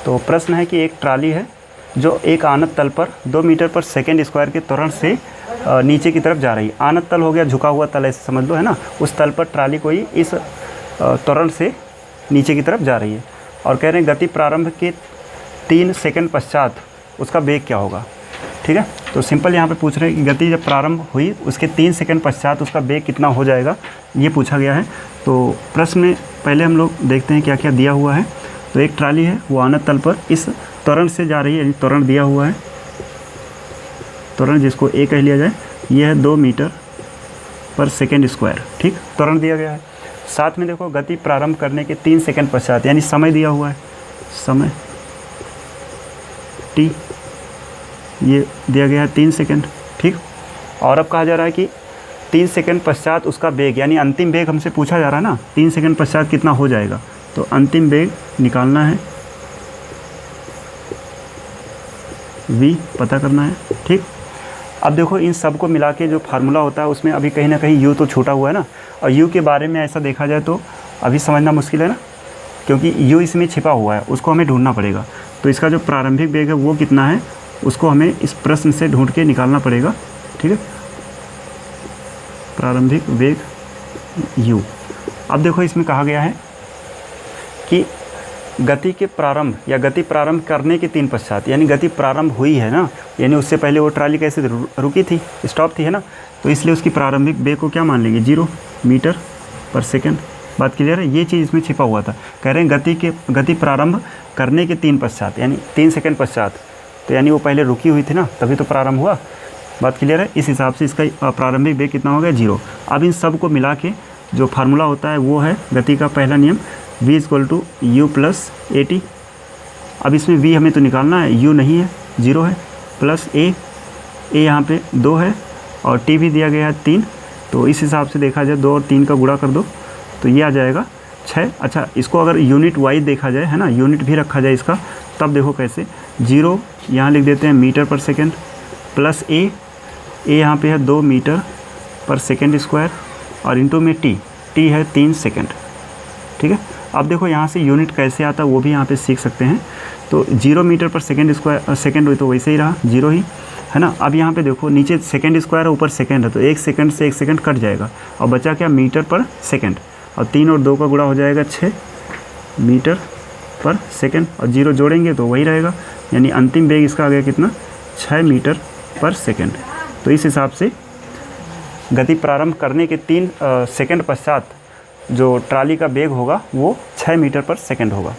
तो प्रश्न है कि एक ट्राली है जो एक आनत तल पर 2 मीटर पर सेकेंड स्क्वायर के त्वरण से नीचे की तरफ जा रही है। आनत तल हो गया झुका हुआ तल, ऐसे समझ लो, है ना। उस तल पर ट्राली कोई इस त्वरण से नीचे की तरफ जा रही है और कह रहे हैं गति प्रारंभ के 3 सेकंड पश्चात उसका वेग क्या होगा। ठीक है, तो सिंपल यहाँ पे पूछ रहे हैं कि गति जब प्रारंभ हुई उसके 3 सेकंड पश्चात उसका वेग कितना हो जाएगा, ये पूछा गया है। तो प्रश्न में पहले हम लोग देखते हैं क्या क्या दिया हुआ है। तो एक ट्राली है वो आनत तल पर इस त्वरण से जा रही है, यानी त्वरण दिया हुआ है, त्वरण जिसको ए कह लिया जाए, ये है 2 मीटर पर सेकेंड स्क्वायर। ठीक, त्वरण दिया गया है। साथ में देखो गति प्रारंभ करने के 3 सेकंड पश्चात, यानी समय दिया हुआ है, समय टी, ये दिया गया है 3 सेकंड। ठीक, और अब कहा जा रहा है कि 3 सेकंड पश्चात उसका वेग, यानी अंतिम वेग हमसे पूछा जा रहा है ना, 3 सेकंड पश्चात कितना हो जाएगा। तो अंतिम वेग निकालना है, v पता करना है। ठीक, अब देखो इन सब को मिला के जो फार्मूला होता है उसमें अभी कहीं ना कहीं u तो छूटा हुआ है ना, और u के बारे में ऐसा देखा जाए तो अभी समझना मुश्किल है ना, क्योंकि u इसमें छिपा हुआ है, उसको हमें ढूंढना पड़ेगा। तो इसका जो प्रारंभिक वेग है वो कितना है, उसको हमें इस प्रश्न से ढूंढ के निकालना पड़ेगा। ठीक है, प्रारंभिक वेग u। अब देखो इसमें कहा गया है कि गति के प्रारंभ या गति प्रारंभ करने के 3 पश्चात, यानी गति प्रारंभ हुई है ना, यानी उससे पहले वो ट्राली कैसे रुकी थी, स्टॉप थी, है ना। तो इसलिए उसकी प्रारंभिक वेग को क्या मान लेंगे, 0 मीटर पर सेकेंड। बात क्लियर है, ये चीज़ इसमें छिपा हुआ था। कह रहे हैं गति प्रारंभ करने के 3 पश्चात, यानी 3 सेकेंड पश्चात, तो यानी वो पहले रुकी हुई थी ना, तभी तो प्रारंभ हुआ। बात क्लियर है, इस हिसाब से इसका प्रारंभिक वेग कितना हो गया, 0। अब इन सब को मिला के जो फार्मूला होता है वो है गति का पहला नियम, v = u + at। अब इसमें v हमें तो निकालना है, u नहीं है, 0 है, प्लस a यहाँ पे 2 है और t भी दिया गया है 3। तो इस हिसाब से देखा जाए 2 और 3 का गुणा कर दो तो ये आ जाएगा 6। अच्छा, इसको अगर यूनिट वाइज देखा जाए, है ना, यूनिट भी रखा जाए इसका, तब देखो कैसे, 0 यहाँ लिख देते हैं मीटर पर सेकेंड, प्लस a यहाँ पे है 2 मीटर पर सेकेंड स्क्वायर, और इंटू में t है 3 सेकेंड। ठीक है, अब देखो यहाँ से यूनिट कैसे आता है वो भी यहाँ पे सीख सकते हैं। तो 0 मीटर पर सेकेंड स्क्वायर, सेकेंड हुई तो वैसे ही रहा, 0 ही, है ना। अब यहाँ पे देखो नीचे सेकेंड स्क्वायर है, ऊपर सेकेंड है, तो 1 सेकेंड से 1 सेकेंड कट जाएगा और बचा क्या, मीटर पर सेकेंड, और 3 और 2 का गुणा हो जाएगा 6 मीटर पर सेकेंड, और 0 जोड़ेंगे तो वही रहेगा, यानी अंतिम वेग इसका आ गया कितना, 6 मीटर पर सेकेंड। तो इस हिसाब से गति प्रारंभ करने के 3 सेकेंड पश्चात जो ट्राली का वेग होगा वो 6 मीटर पर सेकेंड होगा।